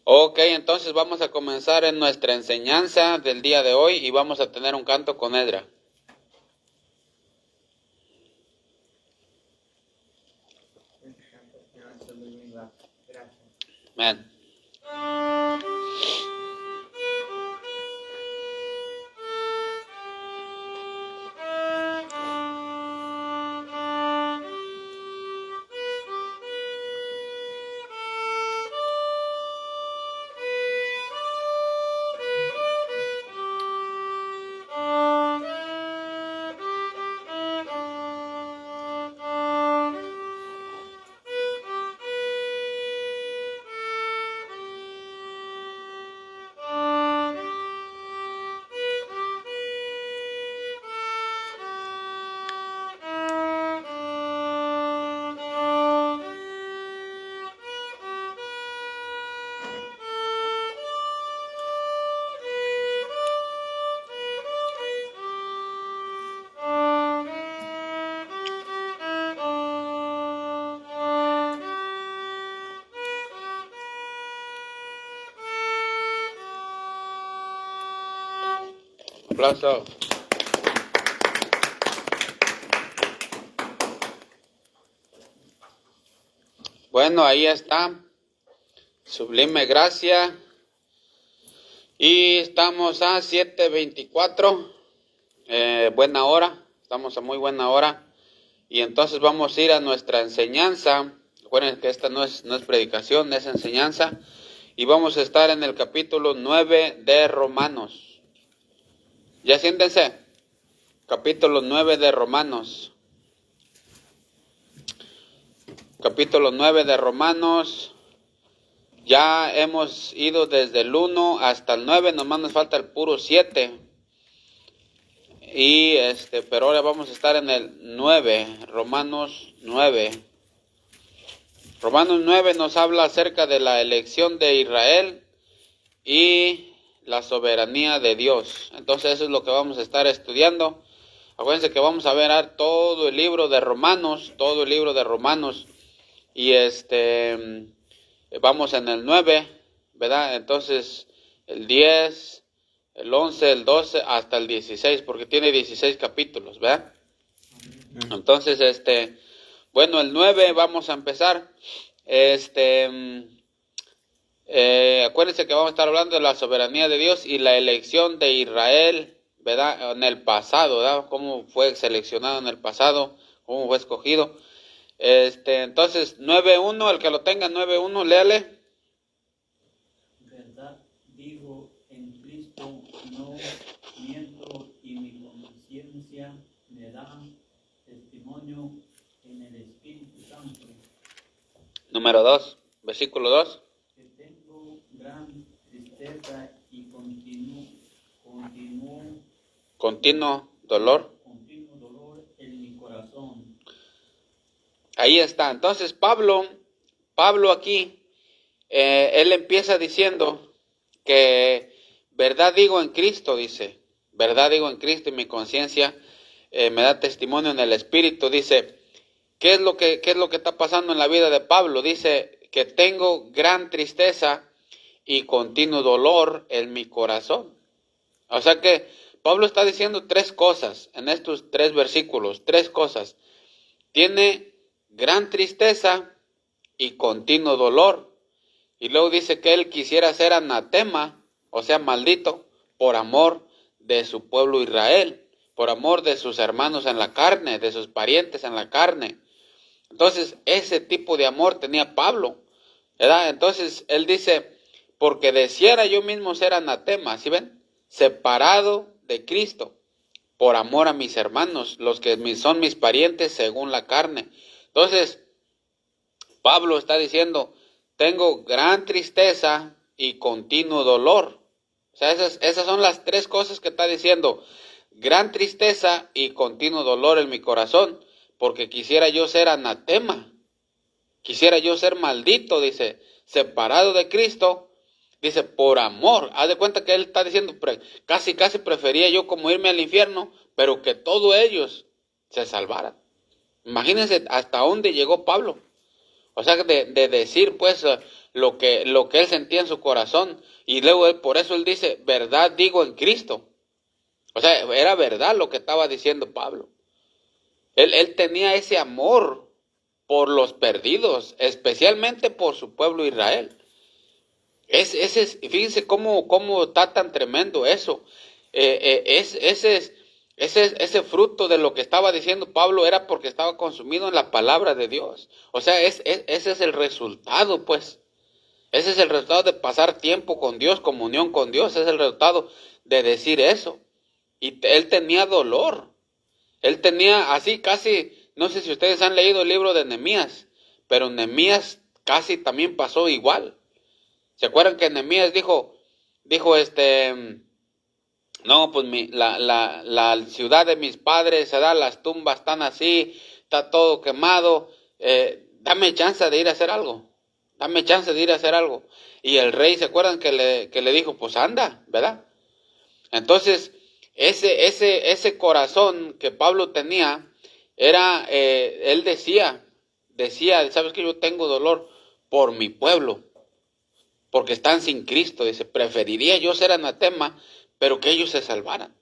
Ok, entonces vamos a comenzar en nuestra enseñanza del día de hoy y vamos a tener un canto con Edra. Amén. Aplauso. Bueno, ahí está. Sublime gracia. Y estamos a 7:24. Buena hora. Estamos a muy buena hora. Y entonces vamos a ir a nuestra enseñanza. Recuerden que esta no es predicación, es enseñanza. Y vamos a estar en el capítulo 9 de Romanos. Ya siéntense. Capítulo 9 de Romanos. Capítulo 9 de Romanos. Ya hemos ido desde el 1 hasta el 9. Nomás nos falta el puro 7. Y pero ahora vamos a estar en el 9. Romanos 9. Romanos 9 nos habla acerca de la elección de Israel y la soberanía de Dios. Entonces eso es lo que vamos a estar estudiando. Acuérdense que vamos a ver todo el libro de Romanos, y vamos en el 9, ¿verdad? Entonces el 10, el 11, el 12 hasta el 16, porque tiene 16 capítulos, ¿verdad? Entonces bueno, el 9 vamos a empezar. Acuérdense que vamos a estar hablando de la soberanía de Dios y la elección de Israel, ¿verdad? En el pasado, ¿verdad? Cómo fue seleccionado en el pasado, cómo fue escogido. Entonces, 9:1, el que lo tenga, 9:1, léale. Verdad digo en Cristo, no miento, y mi conciencia me da testimonio en el Espíritu Santo. Número 2, versículo 2. Que tengo gran tristeza y Continuo dolor en mi corazón. Ahí está. Entonces Pablo aquí, él empieza diciendo que verdad digo en Cristo, dice, verdad digo en Cristo y mi conciencia me da testimonio en el Espíritu. Dice, ¿qué es lo que está pasando en la vida de Pablo? Dice que tengo gran tristeza y continuo dolor en mi corazón. O sea que Pablo está diciendo tres cosas en estos 3 versículos, 3 cosas. Tiene gran tristeza y continuo dolor. Y luego dice que él quisiera ser anatema, o sea, maldito, por amor de su pueblo Israel, por amor de sus hermanos en la carne, de sus parientes en la carne. Entonces, ese tipo de amor tenía Pablo, ¿verdad? Entonces, él dice, porque deseara yo mismo ser anatema, ¿sí ven? Separado de Cristo, por amor a mis hermanos, los que son mis parientes según la carne. Entonces, Pablo está diciendo, tengo gran tristeza y continuo dolor. O sea, esas son las 3 cosas que está diciendo. Gran tristeza y continuo dolor en mi corazón, porque quisiera yo ser anatema, quisiera yo ser maldito, dice, separado de Cristo, dice, por amor. Haz de cuenta que él está diciendo, casi prefería yo como irme al infierno, pero que todos ellos se salvaran. Imagínense hasta dónde llegó Pablo. O sea, de decir, pues, lo que él sentía en su corazón. Y luego por eso él dice, verdad digo en Cristo. O sea, era verdad lo que estaba diciendo Pablo. Él tenía ese amor por los perdidos, especialmente por su pueblo Israel. Fíjense cómo está tan tremendo eso. Ese fruto de lo que estaba diciendo Pablo era porque estaba consumido en la palabra de Dios. O sea, ese es el resultado, pues. Ese es el resultado de pasar tiempo con Dios, comunión con Dios. Ese es el resultado de decir eso. Y él tenía dolor. Él tenía así casi, no sé si ustedes han leído el libro de Nehemías, pero Nehemías casi también pasó igual. ¿Se acuerdan que Nehemías dijo, no, pues la ciudad de mis padres, las tumbas están así, está todo quemado, dame chance de ir a hacer algo, dame chance de ir a hacer algo. Y el rey, ¿se acuerdan que le dijo, pues anda, ¿verdad? Entonces, ese corazón que Pablo tenía, era, él decía, ¿sabes qué? Yo tengo dolor por mi pueblo, porque están sin Cristo. Dice, preferiría yo ser anatema, pero que ellos se salvaran.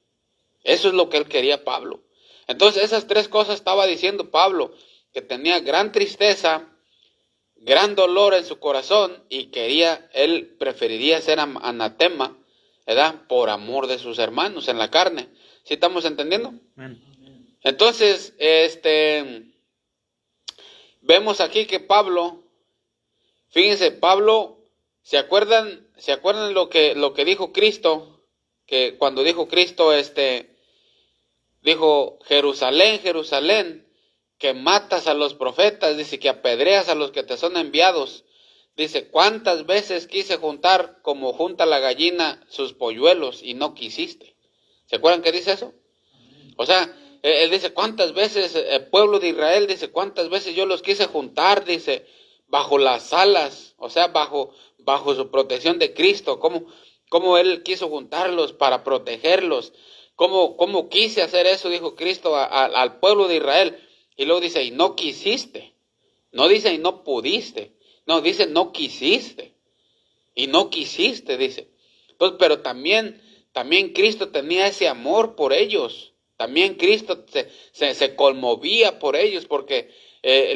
Eso es lo que él quería Pablo. Entonces esas tres cosas estaba diciendo Pablo, que tenía gran tristeza, gran dolor en su corazón y él preferiría ser anatema, ¿verdad? Por amor de sus hermanos en la carne. ¿Sí estamos entendiendo? Entonces, vemos aquí que Pablo, fíjense, Pablo, ¿se acuerdan lo que dijo Cristo? Que cuando dijo Cristo, dijo, Jerusalén, Jerusalén, que matas a los profetas, dice, que apedreas a los que te son enviados. Dice, ¿cuántas veces quise juntar como junta la gallina sus polluelos y no quisiste? ¿Se acuerdan que dice eso? O sea, él dice, ¿cuántas veces el pueblo de Israel, dice, cuántas veces yo los quise juntar, dice, bajo las alas, o sea, bajo su protección de Cristo, cómo él quiso juntarlos para protegerlos, cómo quise hacer eso, dijo Cristo al pueblo de Israel, y luego dice, y no quisiste, no dice, y no pudiste, no, dice, no quisiste, y no quisiste, dice. Entonces, pero también Cristo tenía ese amor por ellos. También Cristo se conmovía por ellos porque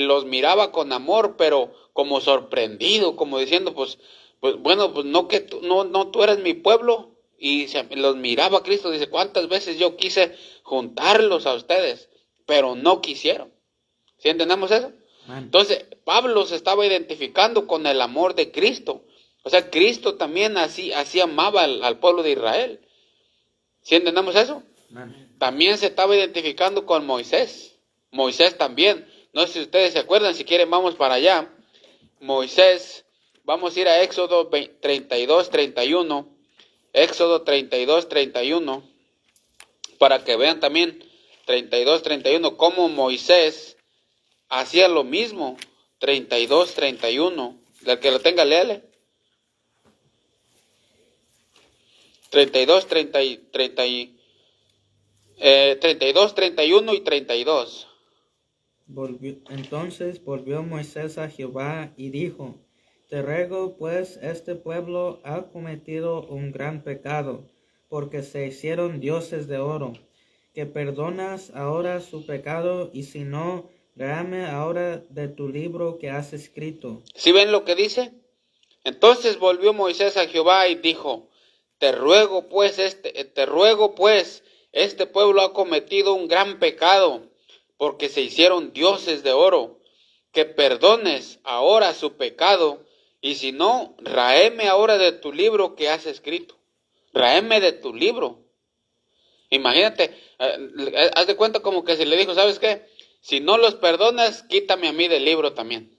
los miraba con amor, pero como sorprendido, como diciendo, pues bueno, pues no que no tú eres mi pueblo. Y los miraba Cristo, dice, ¿cuántas veces yo quise juntarlos a ustedes? Pero no quisieron. ¿Sí entendemos eso? Entonces, Pablo se estaba identificando con el amor de Cristo. O sea, Cristo también así amaba al pueblo de Israel. ¿Sí entendemos eso? También se estaba identificando con Moisés. Moisés también. No sé si ustedes se acuerdan, si quieren vamos para allá. Moisés, vamos a ir a Éxodo 32, 31. Éxodo 32, 31. Para que vean también 32, 31, cómo Moisés hacía lo mismo. 32, 31. El que lo tenga, léale. 32, 32, 31 y 32. Entonces volvió Moisés a Jehová y dijo, te ruego pues, este pueblo ha cometido un gran pecado, porque se hicieron dioses de oro, que perdonas ahora su pecado, y si no, dame ahora de tu libro que has escrito. ¿Sí ven lo que dice? Entonces volvió Moisés a Jehová y dijo, te ruego pues, este pueblo ha cometido un gran pecado, porque se hicieron dioses de oro, que perdones ahora su pecado, y si no, raeme ahora de tu libro que has escrito. Raeme de tu libro. Imagínate, haz de cuenta como que se le dijo, ¿sabes qué? Si no los perdonas, quítame a mí del libro también.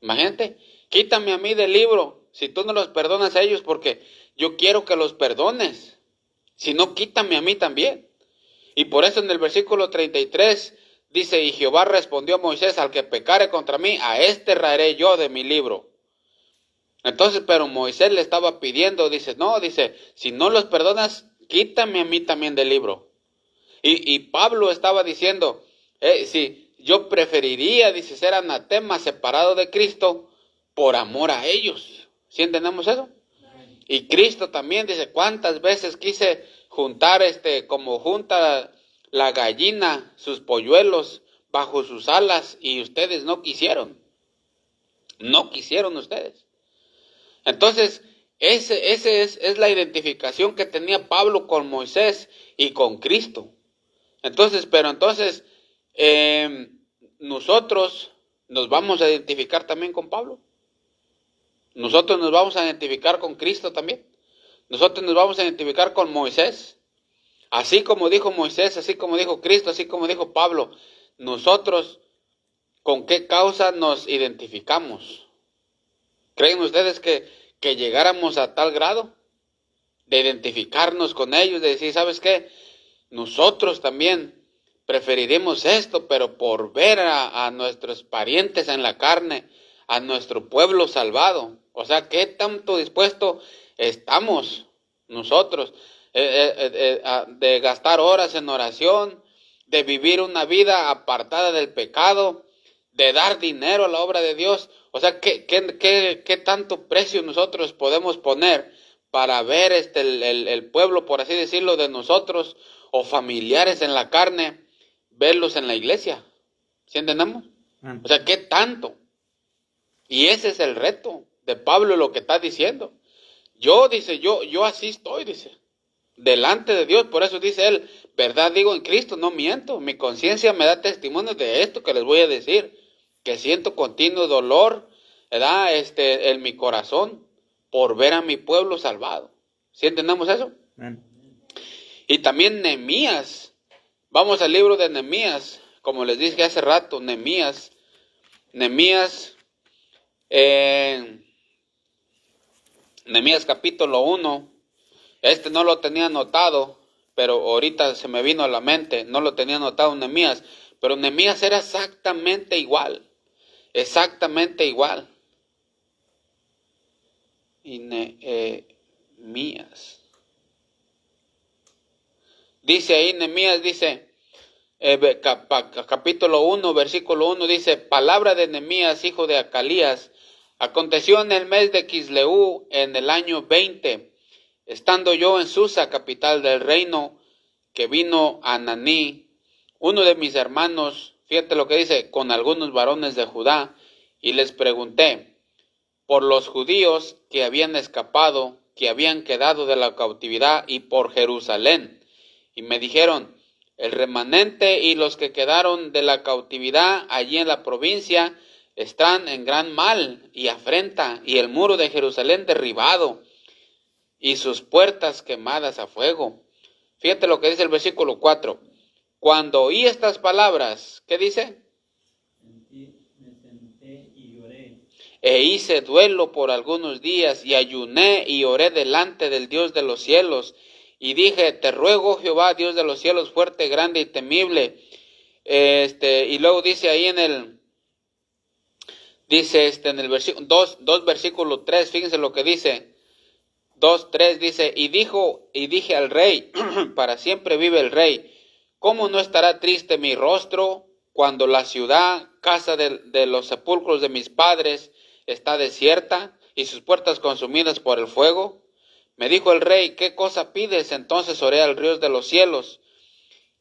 Imagínate, quítame a mí del libro, si tú no los perdonas a ellos, porque yo quiero que los perdones. Si no, quítame a mí también. Y por eso en el versículo 33 dice, y Jehová respondió a Moisés, al que pecare contra mí, a este raeré yo de mi libro. Entonces, pero Moisés le estaba pidiendo, dice, si no los perdonas, quítame a mí también del libro. Y Pablo estaba diciendo, si yo preferiría, dice, ser anatema separado de Cristo, por amor a ellos. ¿Sí entendemos eso? Y Cristo también dice, ¿cuántas veces quise juntar como junta la gallina sus polluelos bajo sus alas y ustedes no quisieron? No quisieron ustedes. Entonces, ese es la identificación que tenía Pablo con Moisés y con Cristo. Entonces, nosotros nos vamos a identificar también con Pablo. Nosotros nos vamos a identificar con Cristo también. Nosotros nos vamos a identificar con Moisés. Así como dijo Moisés, así como dijo Cristo, así como dijo Pablo. Nosotros, ¿con qué causa nos identificamos? ¿Creen ustedes que llegáramos a tal grado de identificarnos con ellos, de decir, ¿sabes qué? Nosotros también preferiremos esto, pero por ver a nuestros parientes en la carne, a nuestro pueblo salvado. O sea, ¿qué tanto dispuesto estamos nosotros de gastar horas en oración, de vivir una vida apartada del pecado, de dar dinero a la obra de Dios? O sea, ¿qué tanto precio nosotros podemos poner para ver el pueblo, por así decirlo, de nosotros o familiares en la carne, verlos en la iglesia? ¿Sí entendemos? O sea, ¿qué tanto? Y ese es el reto de Pablo, lo que está diciendo. Yo así estoy, dice, delante de Dios. Por eso dice él, verdad digo en Cristo, no miento. Mi conciencia me da testimonio de esto que les voy a decir, que siento continuo dolor, ¿verdad? En mi corazón por ver a mi pueblo salvado. ¿Sí entendemos eso? Y también Nehemías. Vamos al libro de Nehemías, como les dije hace rato, Nehemías capítulo 1, no lo tenía anotado, pero ahorita se me vino a la mente, no lo tenía anotado Nehemías, pero Nehemías era exactamente igual. Y Nehemías. Dice ahí, Nehemías dice, capítulo 1, versículo 1, dice, palabra de Nehemías, hijo de Acalías, aconteció en el mes de Quisleu, en el año 20, estando yo en Susa, capital del reino, que vino Ananí, uno de mis hermanos, fíjate lo que dice, con algunos varones de Judá, y les pregunté por los judíos que habían escapado, que habían quedado de la cautividad, y por Jerusalén. Y me dijeron, el remanente y los que quedaron de la cautividad allí en la provincia están en gran mal y afrenta, y el muro de Jerusalén derribado, y sus puertas quemadas a fuego. Fíjate lo que dice el versículo 4. Cuando oí estas palabras, ¿qué dice? Me senté y lloré. E hice duelo por algunos días, y ayuné y oré delante del Dios de los cielos, y dije, te ruego, Jehová, Dios de los cielos, fuerte, grande y temible. Y luego dice ahí en el versículo 2 versículo 3, fíjense lo que dice. 2:3 dice, y dije al rey, para siempre vive el rey, ¿cómo no estará triste mi rostro cuando la ciudad, casa de los sepulcros de mis padres, está desierta y sus puertas consumidas por el fuego? Me dijo el rey, ¿qué cosa pides? Entonces oré al Dios de los cielos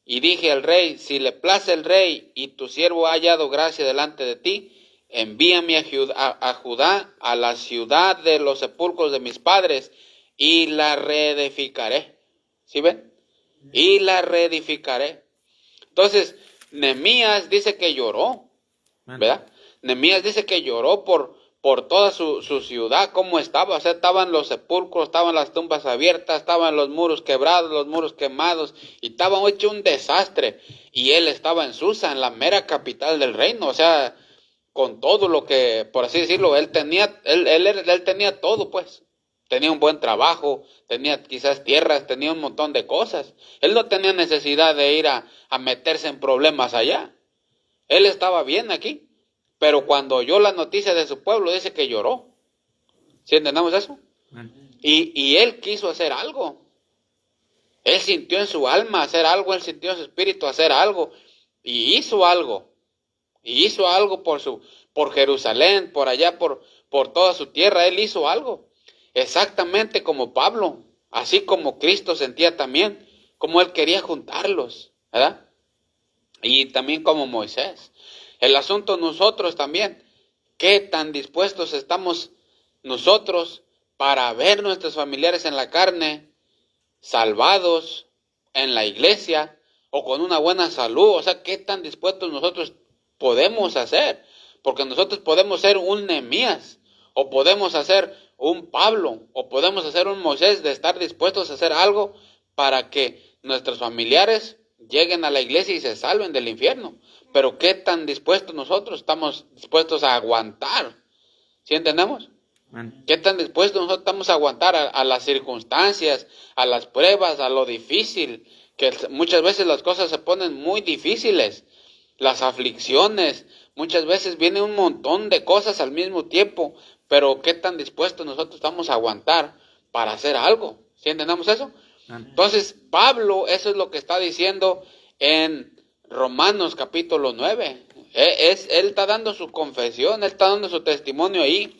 y dije al rey, si le place el rey y tu siervo ha hallado gracia delante de ti, envíame a Judá, a la ciudad de los sepulcros de mis padres, y la reedificaré. ¿Sí ven? Y la reedificaré. Entonces, Nehemías dice que lloró, ¿verdad? Nehemías dice que lloró por toda su ciudad, cómo estaba. O sea, estaban los sepulcros, estaban las tumbas abiertas, estaban los muros quebrados, los muros quemados, y estaba hecho un desastre. Y él estaba en Susa, en la mera capital del reino, o sea, con todo lo que, por así decirlo, él tenía todo, pues. Tenía un buen trabajo, tenía quizás tierras, tenía un montón de cosas. Él no tenía necesidad de ir a meterse en problemas allá. Él estaba bien aquí. Pero cuando oyó la noticia de su pueblo, dice que lloró. ¿Sí entendemos eso? Y él quiso hacer algo. Él sintió en su alma hacer algo, él sintió en su espíritu hacer algo. Y hizo algo. Y hizo algo por Jerusalén, por allá, por toda su tierra. Él hizo algo, exactamente como Pablo, así como Cristo sentía también, como él quería juntarlos, ¿verdad? Y también como Moisés. El asunto nosotros también, ¿qué tan dispuestos estamos nosotros para ver nuestros familiares en la carne, salvados en la iglesia o con una buena salud? O sea, ¿qué tan dispuestos nosotros podemos hacer? Porque nosotros podemos ser un Nehemías, o podemos hacer un Pablo, o podemos hacer un Moisés, de estar dispuestos a hacer algo para que nuestros familiares lleguen a la iglesia y se salven del infierno. Pero ¿qué tan dispuestos nosotros estamos dispuestos a aguantar? ¿Sí entendemos? Amén. ¿Qué tan dispuestos nosotros estamos a aguantar a las circunstancias, a las pruebas, a lo difícil? Que muchas veces las cosas se ponen muy difíciles, las aflicciones, muchas veces viene un montón de cosas al mismo tiempo, pero ¿qué tan dispuestos nosotros estamos a aguantar para hacer algo? ¿Sí entendemos eso? Amén. Entonces, Pablo, eso es lo que está diciendo en Romanos capítulo 9. Él está dando su confesión, él está dando su testimonio ahí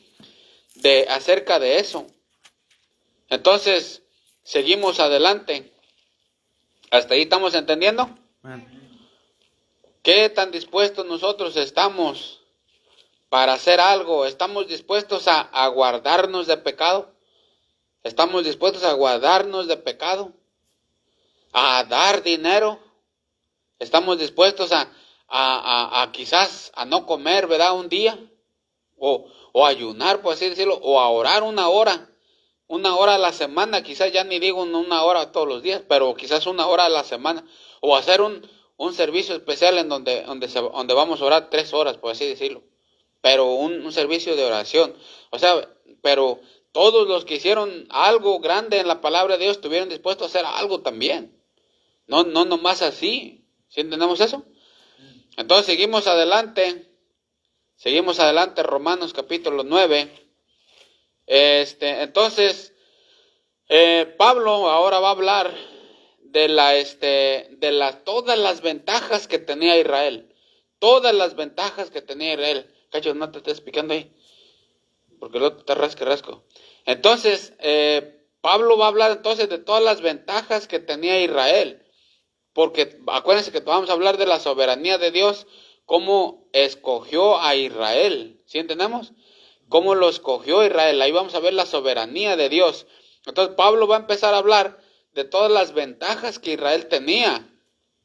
acerca de eso. Entonces, seguimos adelante. ¿Hasta ahí estamos entendiendo? Amén. ¿Qué tan dispuestos nosotros estamos para hacer algo? ¿Estamos dispuestos a guardarnos de pecado? ¿Estamos dispuestos a guardarnos de pecado? ¿A dar dinero? ¿Estamos dispuestos a quizás a no comer, ¿verdad? Un día, o ayunar, por así decirlo, o a orar una hora a la semana, quizás ya ni digo una hora todos los días, pero quizás una hora a la semana, o hacer un servicio especial en donde vamos a orar 3 horas, por así decirlo, pero un servicio de oración. O sea, pero todos los que hicieron algo grande en la palabra de Dios estuvieron dispuestos a hacer algo también, no nomás así. ¿Sí entendemos eso? Entonces seguimos adelante, Romanos capítulo 9. Entonces, Pablo ahora va a hablar de todas las ventajas que tenía Israel. Todas las ventajas que tenía Israel. Cacho, no te estés picando ahí, porque luego te rasco. Entonces, Pablo va a hablar entonces de todas las ventajas que tenía Israel. Porque acuérdense que vamos a hablar de la soberanía de Dios, cómo escogió a Israel. ¿Sí entendemos? Cómo lo escogió Israel. Ahí vamos a ver la soberanía de Dios. Entonces Pablo va a empezar a hablar de todas las ventajas que Israel tenía.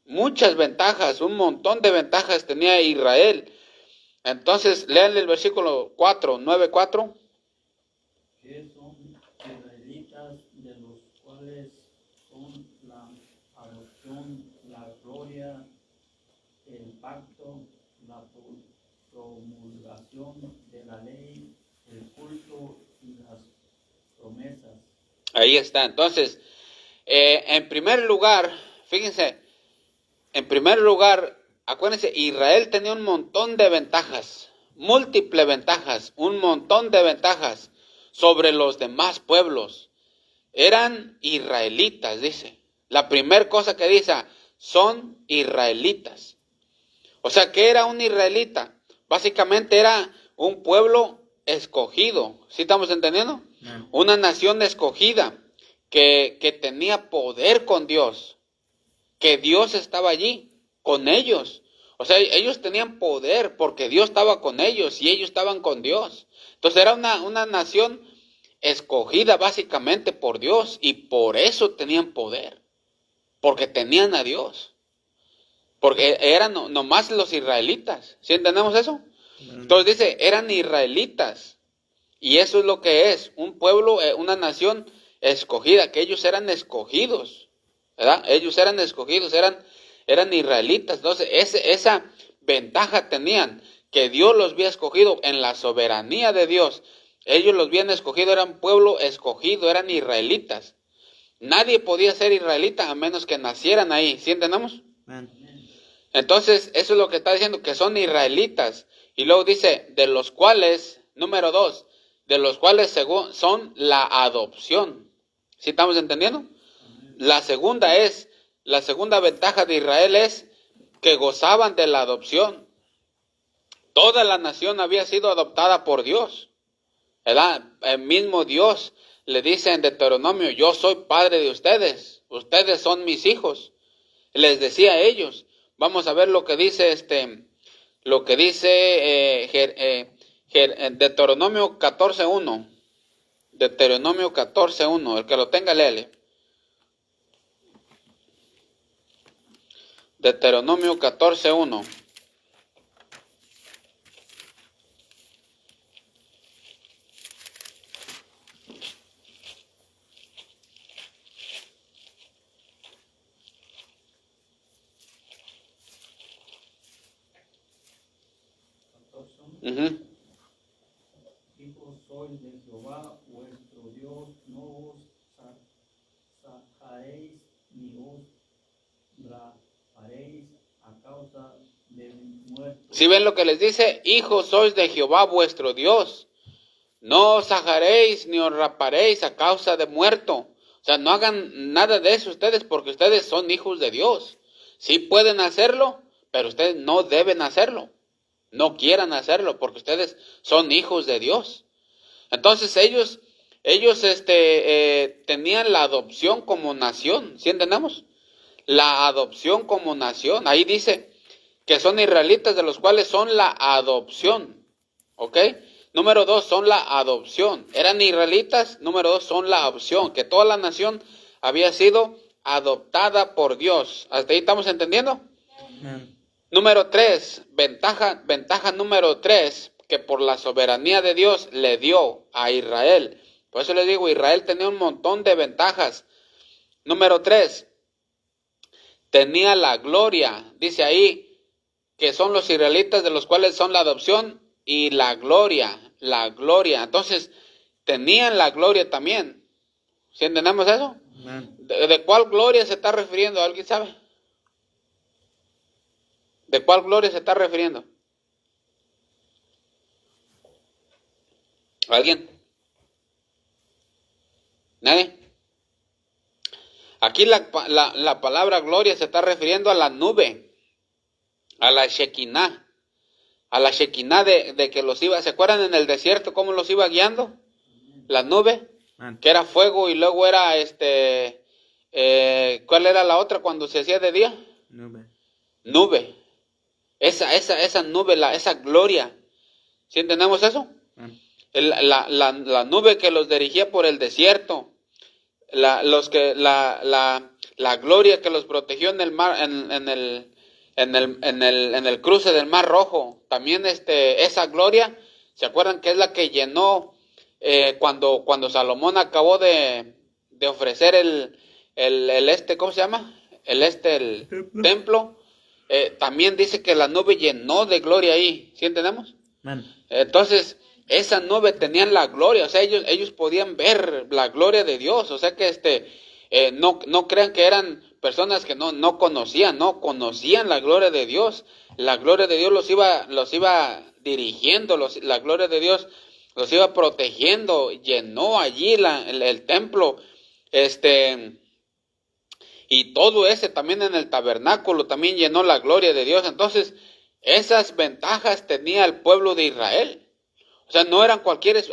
Muchas ventajas, un montón de ventajas tenía Israel. Entonces, léanle el versículo 4, 9:4. Que son israelitas, de los cuales son la adopción, la gloria, el pacto, la promulgación de la ley, el culto y las promesas. Ahí está. Entonces, en primer lugar, fíjense, acuérdense, Israel tenía un montón de ventajas, múltiples ventajas, un montón de ventajas sobre los demás pueblos. Eran israelitas, dice. La primera cosa que dice, son israelitas. O sea, ¿qué era un israelita? Básicamente era un pueblo escogido. ¿Sí estamos entendiendo? Una nación escogida que tenía poder con Dios, que Dios estaba allí con ellos. O sea, ellos tenían poder porque Dios estaba con ellos y ellos estaban con Dios. Entonces era una nación escogida básicamente por Dios, y por eso tenían poder, porque tenían a Dios, porque eran nomás los israelitas. ¿Sí entendemos eso? Entonces dice, eran israelitas, y eso es lo que es, un pueblo, una nación escogida, que ellos eran escogidos, ¿verdad? Ellos eran escogidos, eran israelitas. Entonces esa ventaja tenían, que Dios los había escogido en la soberanía de Dios. Ellos los habían escogido, eran pueblo escogido, eran israelitas. Nadie podía ser israelita a menos que nacieran ahí. ¿Sí entendemos? Entonces, eso es lo que está diciendo, que son israelitas. Y luego dice, de los cuales, número 2, de los cuales son la adopción. ¿Sí estamos entendiendo? La segunda ventaja de Israel es que gozaban de la adopción. Toda la nación había sido adoptada por Dios, ¿verdad? El mismo Dios le dice en Deuteronomio, yo soy padre de ustedes, ustedes son mis hijos. Les decía a ellos. Vamos a ver lo que dice Deuteronomio 14:1. Deuteronomio 14:1, el que lo tenga, léale. Deuteronomio 14:1. Uh-huh. Hijos sois de Jehová vuestro Dios, no os sacaréis ni os raparéis a causa de muerto. ¿Sí ven lo que les dice? Hijos sois de Jehová vuestro Dios. No os sajaréis ni os raparéis a causa de muerto. O sea, no hagan nada de eso ustedes porque ustedes son hijos de Dios. Sí pueden hacerlo, pero ustedes no deben hacerlo. No quieran hacerlo porque ustedes son hijos de Dios. Entonces ellos tenían la adopción como nación. ¿Sí entendemos? La adopción como nación. Ahí dice que son israelitas, de los cuales son la adopción. ¿Ok? Número 2, son la adopción. Eran israelitas. Número 2, son la adopción. Que toda la nación había sido adoptada por Dios. ¿Hasta ahí estamos entendiendo? Amén. Número 3, ventaja número 3, que por la soberanía de Dios le dio a Israel. Por eso les digo, Israel tenía un montón de ventajas. Número 3, tenía la gloria. Dice ahí que son los israelitas, de los cuales son la adopción y la gloria. Entonces, tenían la gloria también. ¿Sí entendemos eso? Amén. ¿De cuál gloria se está refiriendo? ¿Alguien sabe? ¿De cuál gloria se está refiriendo? ¿Alguien? ¿Nadie? Aquí la palabra gloria se está refiriendo a la nube, a la Shekinah, de que los iba, ¿se acuerdan en el desierto cómo los iba guiando? La nube, Amén. que era fuego y luego era ¿cuál era la otra cuando se hacía de día? Nube. Esa nube, esa gloria. ¿Sí entendemos eso? Amén. La nube que los dirigía por el desierto. La gloria que los protegió en el mar, en el cruce del Mar Rojo. También esa gloria, ¿se acuerdan que es la que llenó cuando Salomón acabó de ofrecer ¿cómo se llama? El templo. También dice que la nube llenó de gloria ahí. ¿Sí entendemos? Amén. Entonces, esa nube tenían la gloria. O sea, ellos podían ver la gloria de Dios. O sea que no crean que eran personas que no conocían. No, conocían la gloria de Dios. La gloria de Dios los iba dirigiendo. La gloria de Dios los iba protegiendo. Llenó allí el templo. Y todo ese también en el tabernáculo también llenó la gloria de Dios. Entonces, esas ventajas tenía el pueblo de Israel. O sea, no eran cualquier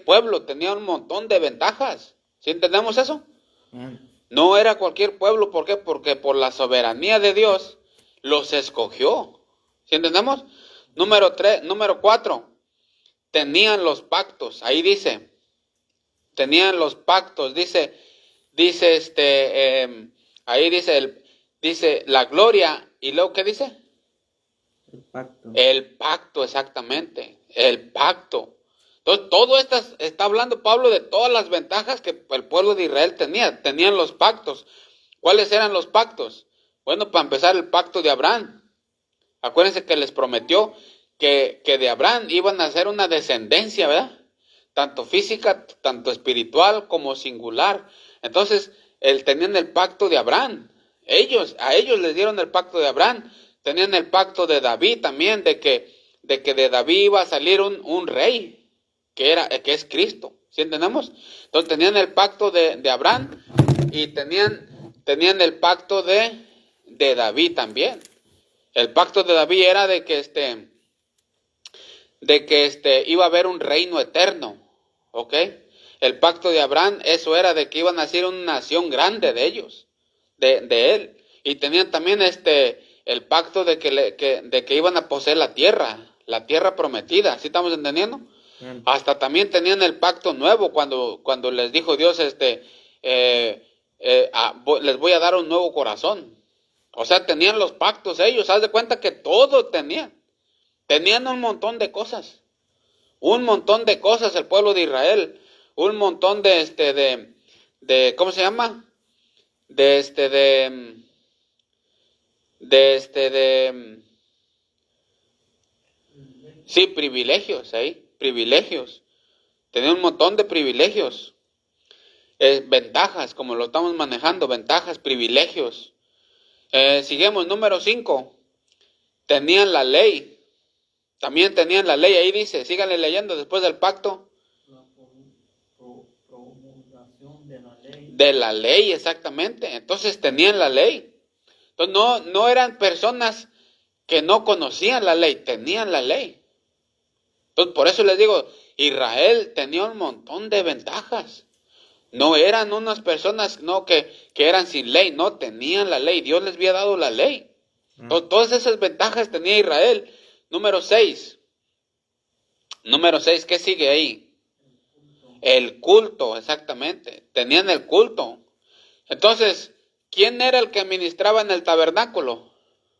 pueblo, tenía un montón de ventajas. ¿Sí entendemos eso? Amén. No era cualquier pueblo, ¿por qué? Porque por la soberanía de Dios los escogió. ¿Sí entendemos? Número 4, tenían los pactos. Ahí dice, tenían los pactos, ahí dice la gloria, y luego ¿qué dice? El pacto. El pacto, exactamente, el pacto. Entonces, todo esto está hablando Pablo de todas las ventajas que el pueblo de Israel tenía. Tenían los pactos. ¿Cuáles eran los pactos? Bueno, para empezar, el pacto de Abraham. Acuérdense que les prometió que de Abraham iban a ser una descendencia, ¿verdad? Tanto física, tanto espiritual como singular. Entonces, tenían el pacto de Abraham. A ellos les dieron el pacto de Abraham. Tenían el pacto de David también, de que de David iba a salir un rey, que es Cristo. ¿Sí entendemos? Entonces tenían el pacto de Abraham y tenían el pacto de David también. El pacto de David era de que de que iba a haber un reino eterno, ¿ok? El pacto de Abraham, eso era de que iban a ser una nación grande de ellos, de él. Y tenían también el pacto de que iban a poseer la tierra prometida, ¿sí estamos entendiendo? Amén. Hasta también tenían el pacto nuevo cuando les dijo Dios, les voy a dar un nuevo corazón. O sea, tenían los pactos ellos, haz de cuenta que todo tenían. Tenían un montón de cosas el pueblo de Israel, un montón ¿cómo se llama? Sí, privilegios, privilegios. Tenían un montón de privilegios, ventajas, como lo estamos manejando, ventajas, privilegios. Seguimos, número 5, tenían la ley. También tenían la ley, ahí dice, síganle leyendo, después del pacto. La promulgación de la ley. De la ley, exactamente. Entonces tenían la ley. Entonces no eran personas que no conocían la ley, tenían la ley. Entonces por eso les digo, Israel tenía un montón de ventajas. No eran unas personas que eran sin ley, no, tenían la ley. Dios les había dado la ley. Entonces, todas esas ventajas tenía Israel. Número 6, ¿qué sigue ahí? El culto, exactamente. Tenían el culto. Entonces, ¿quién era el que administraba en el tabernáculo?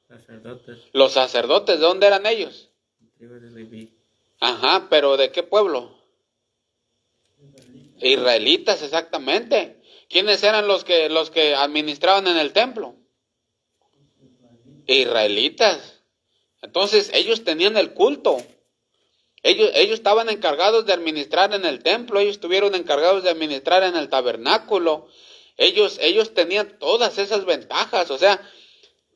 Sacerdotes, Los sacerdotes, ¿de dónde eran ellos? tribu de Leví. Ajá, pero ¿de qué pueblo? Israelitas, exactamente. ¿Quiénes eran los que administraban en el templo? Israelitas. Entonces, ellos tenían el culto. Ellos estaban encargados de administrar en el templo, ellos estuvieron encargados de administrar en el tabernáculo. Ellos tenían todas esas ventajas. O sea,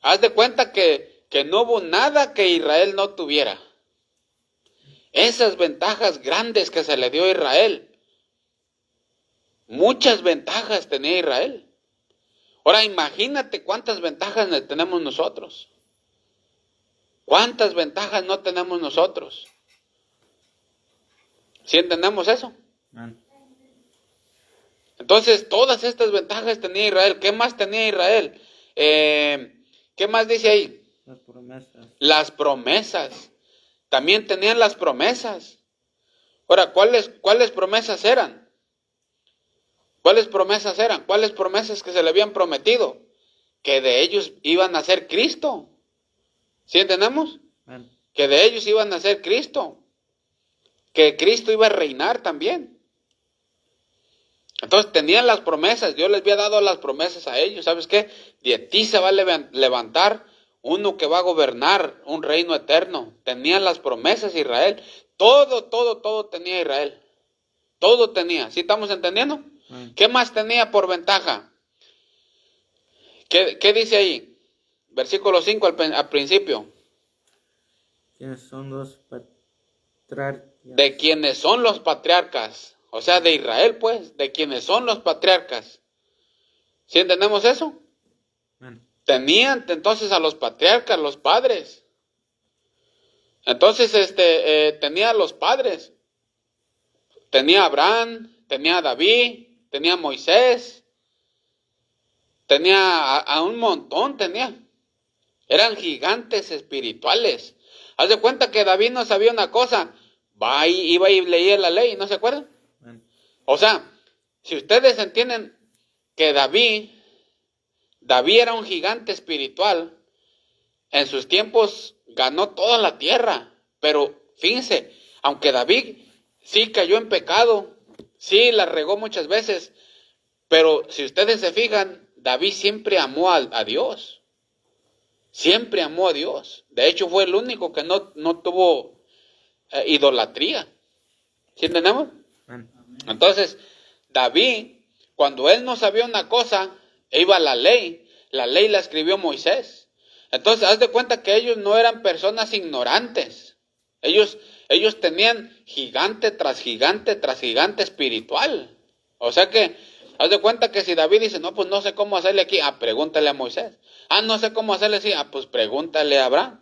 haz de cuenta que no hubo nada que Israel no tuviera. Esas ventajas grandes que se le dio a Israel. Muchas ventajas tenía Israel. Ahora imagínate cuántas ventajas tenemos nosotros. ¿Cuántas ventajas no tenemos nosotros? ¿Sí entendemos eso? Amén. Entonces, todas estas ventajas tenía Israel. ¿Qué más tenía Israel? ¿Qué más dice ahí? Las promesas. Las promesas. También tenían las promesas. Ahora, ¿cuáles promesas eran? ¿Cuáles promesas eran? ¿Cuáles promesas que se le habían prometido? Que de ellos iban a ser Cristo. ¿Sí entendemos? Amén. Que de ellos iban a ser Cristo. Que Cristo iba a reinar también. Entonces tenían las promesas, Dios les había dado las promesas a ellos. ¿Sabes qué? De ti se va a levantar uno que va a gobernar un reino eterno. Tenían las promesas Israel. Todo tenía Israel. Todo tenía. ¿Sí estamos entendiendo? ¿Qué más tenía por ventaja? ¿Qué dice ahí? Versículo 5 al principio. ¿Quiénes son los patriarcas? De quienes son los patriarcas. O sea, de Israel, pues, de quienes son los patriarcas. ¿Sí entendemos eso? Amén. Tenían entonces a los patriarcas, los padres. Entonces, tenía a los padres. Tenía a Abraham, tenía a David, tenía a Moisés, tenía a un montón, tenía. Eran gigantes espirituales. Haz de cuenta que David no sabía una cosa, iba y leía la ley, ¿no se acuerdan? Amén. O sea, si ustedes entienden que David era un gigante espiritual, en sus tiempos ganó toda la tierra, pero fíjense, aunque David sí cayó en pecado, sí la regó muchas veces, pero si ustedes se fijan, David siempre amó a Dios. Siempre amó a Dios. De hecho, fue el único que no tuvo idolatría. ¿Sí entendemos? Amén. Entonces, David, cuando él no sabía una cosa, iba a la ley la escribió Moisés. Entonces, haz de cuenta que ellos no eran personas ignorantes. Ellos tenían gigante tras gigante tras gigante espiritual. O sea que, haz de cuenta que si David dice, no, pues no sé cómo hacerle aquí, pregúntale a Moisés. No sé cómo hacerle así, pues pregúntale a Abraham.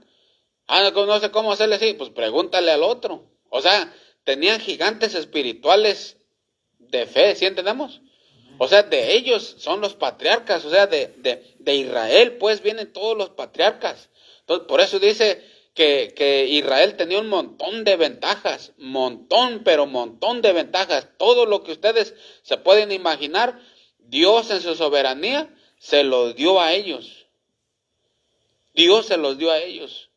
No sé cómo hacerle así, pues pregúntale al otro. O sea, tenían gigantes espirituales de fe, ¿sí entendemos? O sea, de ellos son los patriarcas, o sea, de Israel, pues vienen todos los patriarcas. Entonces, por eso dice que Israel tenía un montón de ventajas, pero montón de ventajas. Todo lo que ustedes se pueden imaginar, Dios en su soberanía se los dio a ellos. Dios se los dio a ellos.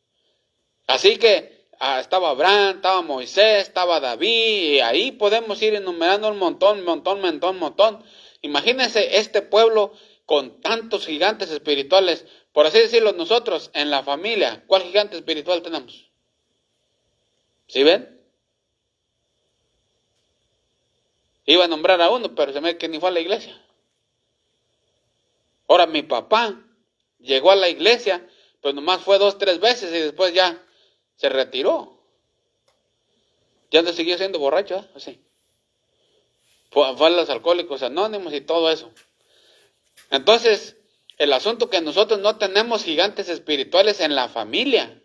Así que estaba Abraham, estaba Moisés, estaba David, y ahí podemos ir enumerando un montón. Imagínense este pueblo con tantos gigantes espirituales, por así decirlo, nosotros en la familia, ¿cuál gigante espiritual tenemos? ¿Sí ven? Iba a nombrar a uno, pero se me que ni fue a la iglesia. Ahora mi papá llegó a la iglesia, pues nomás fue 2, 3 veces y después ya se retiró. Ya no siguió siendo borracho, ¿eh? Así. Fue a los alcohólicos anónimos y todo eso. Entonces, el asunto que nosotros no tenemos gigantes espirituales en la familia.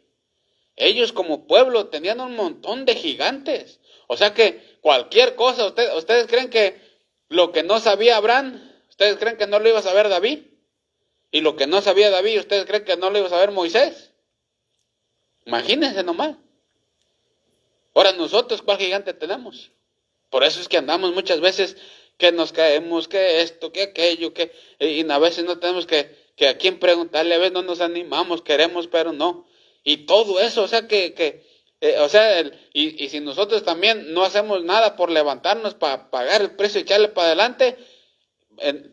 Ellos como pueblo tenían un montón de gigantes. O sea que cualquier cosa, ¿ustedes creen que lo que no sabía Abraham, ustedes creen que no lo iba a saber David? Y lo que no sabía David, ¿ustedes creen que no lo iba a saber Moisés? Imagínense nomás. Ahora nosotros, ¿cuál gigante tenemos? Por eso es que andamos muchas veces que nos caemos, que esto, que aquello, y a veces no tenemos que a quién preguntarle, a veces no nos animamos, queremos, pero no. Y todo eso, o sea y si nosotros también no hacemos nada por levantarnos para pagar el precio y echarle para adelante,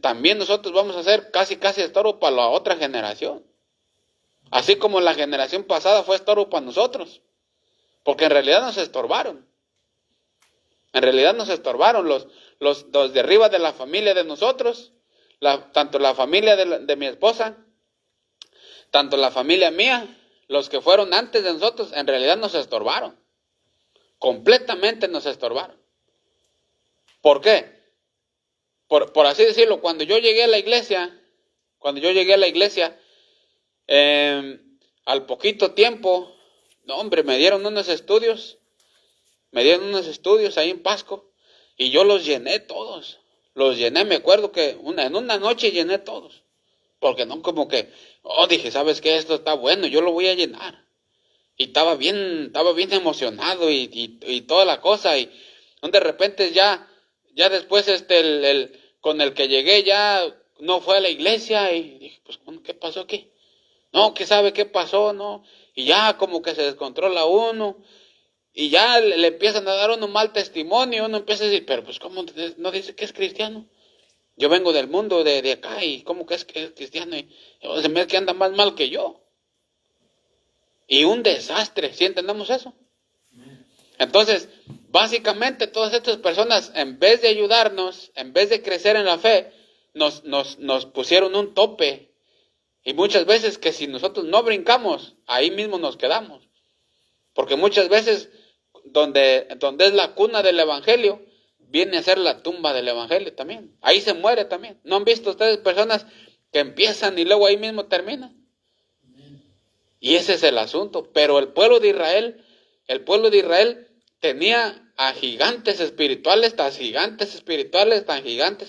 también nosotros vamos a ser casi estorbo para la otra generación. Así como la generación pasada fue estorbo para nosotros. Porque en realidad nos estorbaron. En realidad nos estorbaron los de arriba de la familia de nosotros, tanto la familia de mi esposa, tanto la familia mía, los que fueron antes de nosotros, en realidad nos estorbaron. Completamente nos estorbaron. ¿Por qué? Por así decirlo, cuando yo llegué a la iglesia, al poquito tiempo, no hombre, me dieron unos estudios ahí en Pasco, y yo los llené todos, me acuerdo que en una noche llené todos, porque no como que, dije, ¿sabes qué? Esto está bueno, yo lo voy a llenar, y estaba bien emocionado, y toda la cosa, y de repente ya después con el que llegué ya no fue a la iglesia, y dije, pues, ¿qué pasó aquí? No, ¿qué sabe qué pasó? No, y ya como que se descontrola uno, y ya le empiezan a dar uno mal testimonio, uno empieza a decir, pero pues ¿cómo no dice que es cristiano? Yo vengo del mundo de acá, y ¿cómo que es cristiano? Y se me hace que anda más mal que yo. Y un desastre, ¿sí entendemos eso? Entonces, básicamente todas estas personas, en vez de ayudarnos, en vez de crecer en la fe, nos pusieron un tope. Y muchas veces que si nosotros no brincamos, ahí mismo nos quedamos. Porque muchas veces donde es la cuna del evangelio, viene a ser la tumba del evangelio también. Ahí se muere también. ¿No han visto ustedes personas que empiezan y luego ahí mismo terminan? Y ese es el asunto. Pero el pueblo de Israel tenía a gigantes espirituales, tan gigantes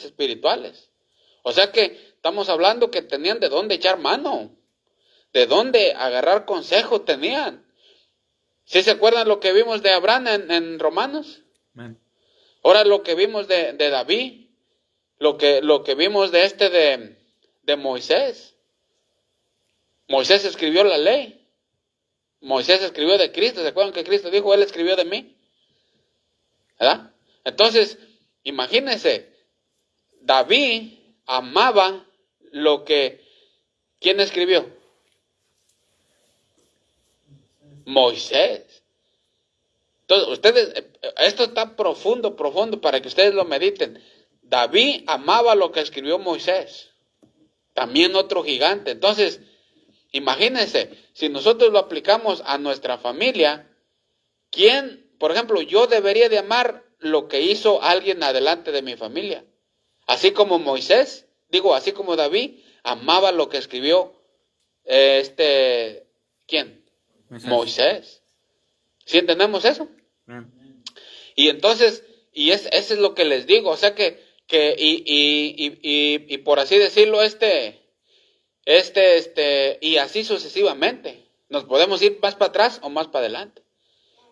espirituales. O sea que estamos hablando que tenían de dónde echar mano, de dónde agarrar consejo tenían. ¿Sí se acuerdan lo que vimos de Abraham en Romanos? Amén. Ahora lo que vimos de David, lo que vimos de Moisés. Moisés escribió la ley. Moisés escribió de Cristo. ¿Se acuerdan que Cristo dijo, Él escribió de mí? ¿Verdad? Entonces, imagínense, David amaba ¿quién escribió? Moisés. Entonces, ustedes, esto está profundo para que ustedes lo mediten. David amaba lo que escribió Moisés. También otro gigante. Entonces, imagínense, si nosotros lo aplicamos a nuestra familia, por ejemplo, yo debería de amar lo que hizo alguien adelante de mi familia. Así como así como David amaba lo que escribió ¿quién? Moisés. ¿Sí entendemos eso? Y entonces, eso es lo que les digo, o sea y por así decirlo, y así sucesivamente. Nos podemos ir más para atrás o más para adelante.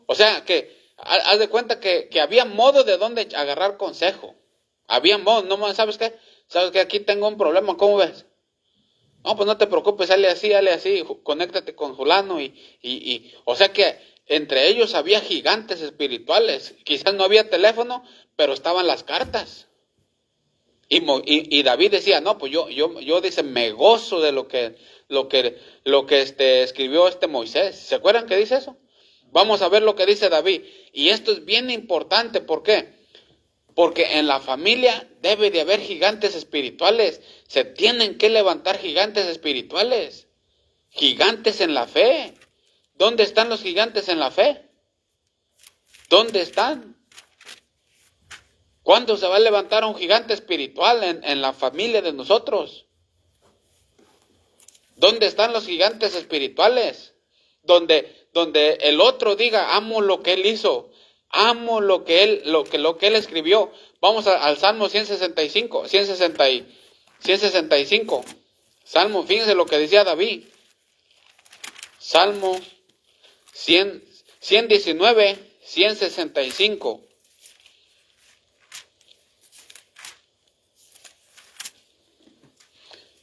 O sea que, haz de cuenta que había modo de dónde agarrar consejo. Había modo, no, ¿sabes qué? ¿Sabes que aquí tengo un problema? ¿Cómo ves? No, pues no te preocupes, dale así, conéctate con fulano o sea que entre ellos había gigantes espirituales. Quizás no había teléfono, pero estaban las cartas. Y David decía, no, pues yo dice, me gozo de lo que escribió Moisés. ¿Se acuerdan que dice eso? Vamos a ver lo que dice David. Y esto es bien importante, ¿por qué? Porque en la familia debe de haber gigantes espirituales. Se tienen que levantar gigantes espirituales. Gigantes en la fe. ¿Dónde están los gigantes en la fe? ¿Dónde están? ¿Cuándo se va a levantar un gigante espiritual en la familia de nosotros? ¿Dónde están los gigantes espirituales? Donde el otro diga, amo lo que él hizo, amo lo que él escribió. Vamos al Salmo 165. Salmo, fíjense lo que decía David. Salmo 119, 165.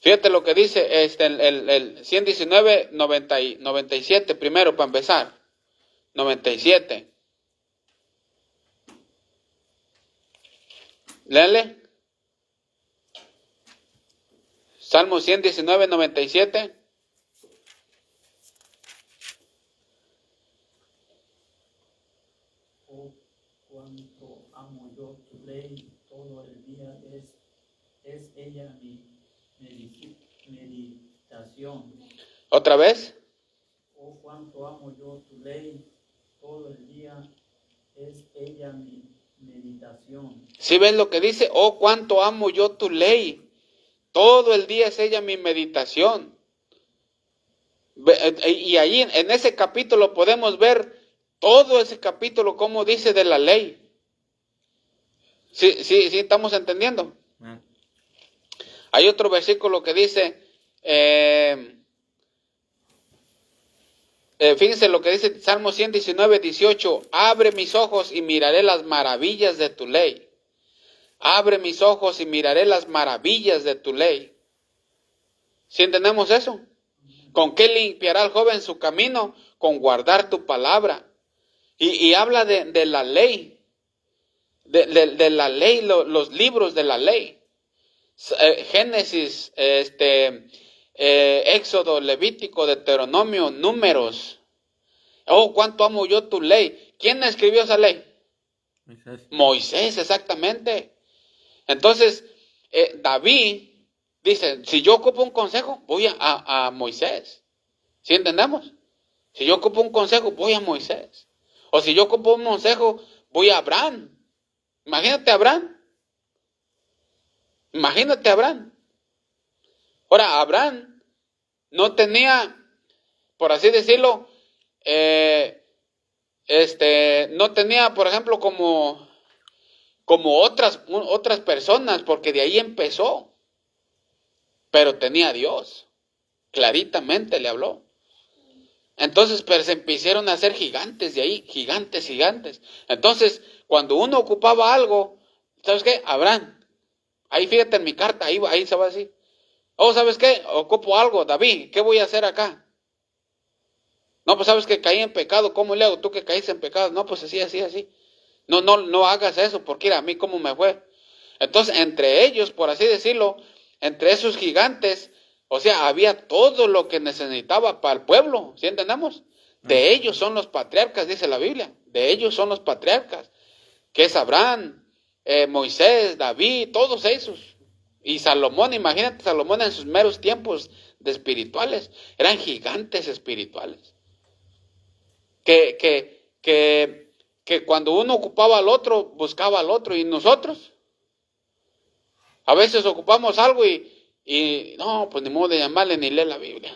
Fíjate lo que dice el 119, 97 primero para empezar. 97. Léale. Salmo 119, 97. Oh, cuánto amo yo tu ley, todo el día es ella mi meditación. ¿Otra vez? Oh, cuánto amo yo tu ley, todo el día es ella mi meditación. ¿Sí ves lo que dice? Oh, cuánto amo yo tu ley. Todo el día es ella mi meditación. Y ahí en ese capítulo podemos ver todo ese capítulo como dice de la ley. Sí, estamos entendiendo. Hay otro versículo que dice, fíjense lo que dice Salmo 119, 18. Abre mis ojos y miraré las maravillas de tu ley. Abre mis ojos y miraré las maravillas de tu ley. ¿Sí entendemos eso? ¿Con qué limpiará el joven su camino? Con guardar tu palabra. Y habla de la ley. De la ley, los libros de la ley. Génesis, Éxodo, Levítico, Deuteronomio, Números. Oh, cuánto amo yo tu ley. ¿Quién escribió esa ley? Moisés, exactamente. Entonces, David dice, si yo ocupo un consejo, voy a Moisés. ¿Sí entendemos? Si yo ocupo un consejo, voy a Moisés. O si yo ocupo un consejo, voy a Abraham. Imagínate a Abraham. Imagínate a Abraham. Ahora, Abraham no tenía, por así decirlo, no tenía, por ejemplo, como otras personas, porque de ahí empezó. Pero tenía a Dios. Claritamente le habló. Entonces, pero se empezaron a hacer gigantes de ahí, gigantes. Entonces, cuando uno ocupaba algo, ¿sabes qué? Abraham, ahí fíjate en mi carta, ahí se va así. Oh, ¿sabes qué? Ocupo algo, David, ¿qué voy a hacer acá? No, pues sabes que caí en pecado, ¿cómo le hago? Tú que caíste en pecado. No, pues así. No hagas eso, porque mira, a mí cómo me fue. Entonces, entre ellos, por así decirlo, entre esos gigantes, o sea, había todo lo que necesitaba para el pueblo, ¿sí entendemos? De ellos son los patriarcas, dice la Biblia. De ellos son los patriarcas, que es Abraham, Moisés, David, todos esos. Y Salomón, imagínate, Salomón en sus meros tiempos de espirituales, eran gigantes espirituales. Que cuando uno ocupaba al otro, buscaba al otro. Y nosotros, a veces ocupamos algo y no, pues ni modo de llamarle ni lee la Biblia.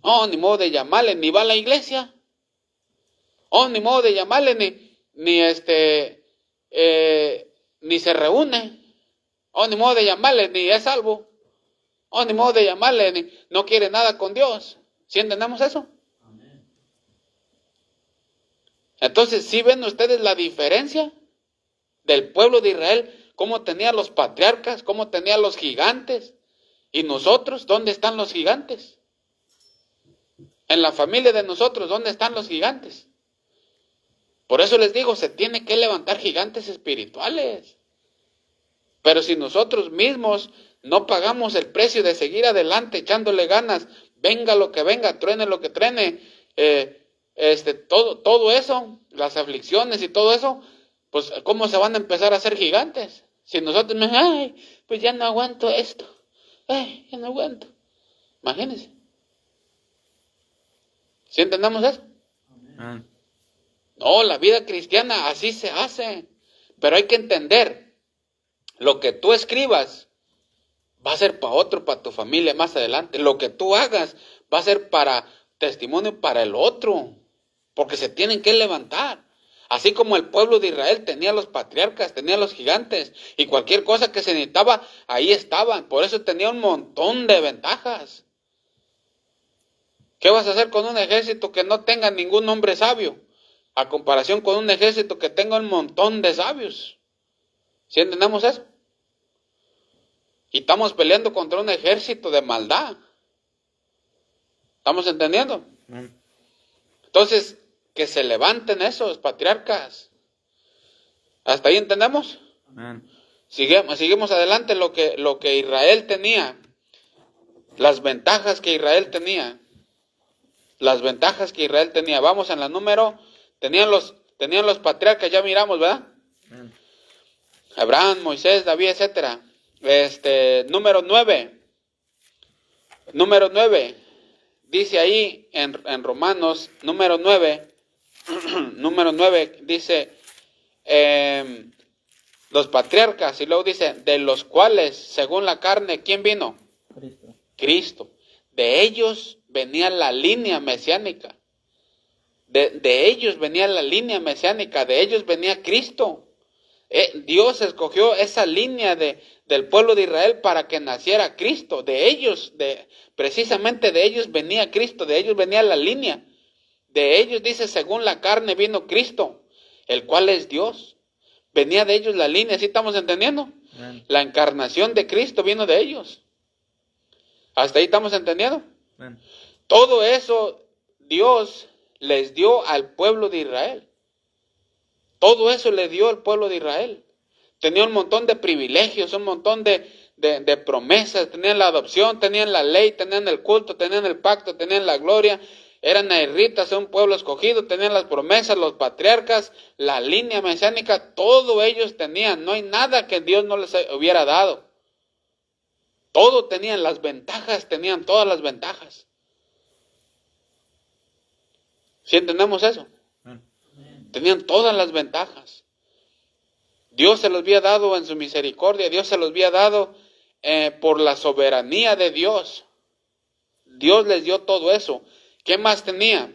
No, ni modo de llamarle ni va a la iglesia. Oh, ni modo de llamarle ni se reúne, o ni modo de llamarle, ni es salvo, o ni modo de llamarle, ni, no quiere nada con Dios. ¿Sí entendemos eso? Amén. Entonces, ¿sí ven ustedes la diferencia del pueblo de Israel? ¿Cómo tenía los patriarcas? ¿Cómo tenía los gigantes? ¿Y nosotros? ¿Dónde están los gigantes? En la familia de nosotros, ¿dónde están los gigantes? Por eso les digo, se tiene que levantar gigantes espirituales. Pero si nosotros mismos no pagamos el precio de seguir adelante, echándole ganas, venga lo que venga, truene lo que truene, todo eso, las aflicciones y todo eso, pues ¿cómo se van a empezar a hacer gigantes? Si nosotros, ay, pues ya no aguanto esto, ay, ya no aguanto. Imagínense. ¿Sí entendemos eso? Amén. No, la vida cristiana así se hace. Pero hay que entender, lo que tú escribas va a ser para otro, para tu familia más adelante. Lo que tú hagas va a ser para testimonio para el otro. Porque se tienen que levantar. Así como el pueblo de Israel tenía los patriarcas, tenía los gigantes. Y cualquier cosa que se necesitaba, ahí estaban. Por eso tenía un montón de ventajas. ¿Qué vas a hacer con un ejército que no tenga ningún hombre sabio? A comparación con un ejército que tenga un montón de sabios. ¿Sí entendemos eso? Y estamos peleando contra un ejército de maldad. ¿Estamos entendiendo? Amén. Entonces, que se levanten esos patriarcas. ¿Hasta ahí entendemos? Amén. Seguimos adelante lo que Israel tenía. Las ventajas que Israel tenía. Las ventajas que Israel tenía. Vamos en la número. Tenían los patriarcas, ya miramos, ¿verdad? Amén. Abraham, Moisés, David, etcétera. Número 9. Número 9. Dice ahí en Romanos, número 9. Número 9 dice los patriarcas, y luego dice, de los cuales, según la carne, ¿quién vino? Cristo. Cristo. De ellos venía la línea mesiánica. De ellos venía la línea mesiánica, de ellos venía Cristo. Dios escogió esa línea del pueblo de Israel para que naciera Cristo. De ellos, precisamente de ellos venía Cristo, de ellos venía la línea. De ellos, dice, según la carne vino Cristo, el cual es Dios. Venía de ellos la línea, ¿sí estamos entendiendo? Amén. La encarnación de Cristo vino de ellos. ¿Hasta ahí estamos entendiendo? Amén. Todo eso Dios les dio al pueblo de Israel. Todo eso le dio al pueblo de Israel. Tenía un montón de privilegios, un montón de promesas. Tenían la adopción, tenían la ley, tenían el culto, tenían el pacto, tenían la gloria. Eran israelitas, un pueblo escogido, tenían las promesas, los patriarcas, la línea mesiánica, todo ellos tenían. No hay nada que Dios no les hubiera dado. Todo tenían, las ventajas, tenían todas las ventajas. ¿Sí entendemos eso? Amén. Tenían todas las ventajas. Dios se los había dado en su misericordia, Dios se los había dado por la soberanía de Dios. Dios les dio todo eso. ¿Qué más tenía?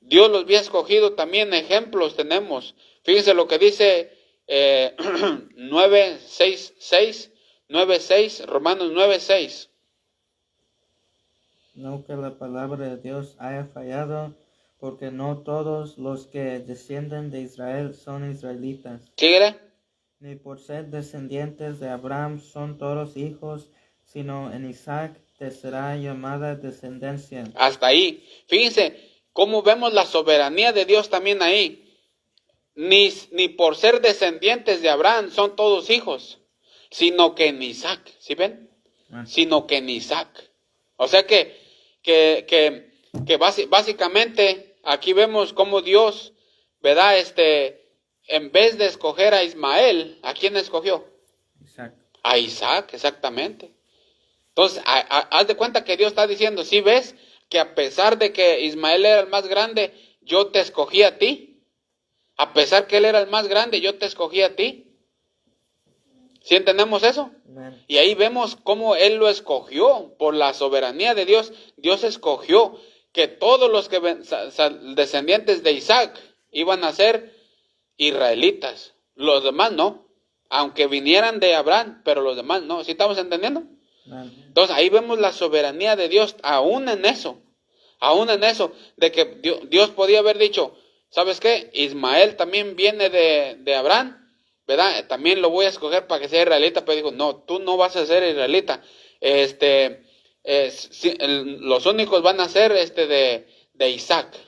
Dios los había escogido también, ejemplos tenemos. Fíjense lo que dice 9:6, Romanos 9:6. No que la palabra de Dios haya fallado, porque no todos los que descienden de Israel son israelitas, ¿Síguele? ni por ser descendientes de Abraham son todos hijos, sino en Isaac te será llamada descendencia. Hasta ahí. Fíjense cómo vemos la soberanía de Dios también ahí. Ni por ser descendientes de Abraham son todos hijos, sino que en Isaac. ¿Sí ven? Sino que en Isaac. O sea que básicamente aquí vemos cómo Dios, ¿verdad? En vez de escoger a Ismael, ¿a quién escogió? Isaac. A Isaac, exactamente. Entonces, haz de cuenta que Dios está diciendo, ¿sí ves? Que a pesar de que Ismael era el más grande, yo te escogí a ti. A pesar que él era el más grande, yo te escogí a ti. ¿Sí entendemos eso? Amén. Y ahí vemos cómo él lo escogió por la soberanía de Dios. Dios escogió que todos los que descendientes de Isaac iban a ser israelitas. Los demás no. Aunque vinieran de Abraham, pero los demás no. ¿Sí estamos entendiendo? Amén. Entonces ahí vemos la soberanía de Dios, aún en eso, de que Dios podía haber dicho, ¿sabes qué? Ismael también viene de Abraham, ¿verdad? También lo voy a escoger para que sea israelita, pero dijo, no, tú no vas a ser israelita. Los únicos van a ser de Isaac,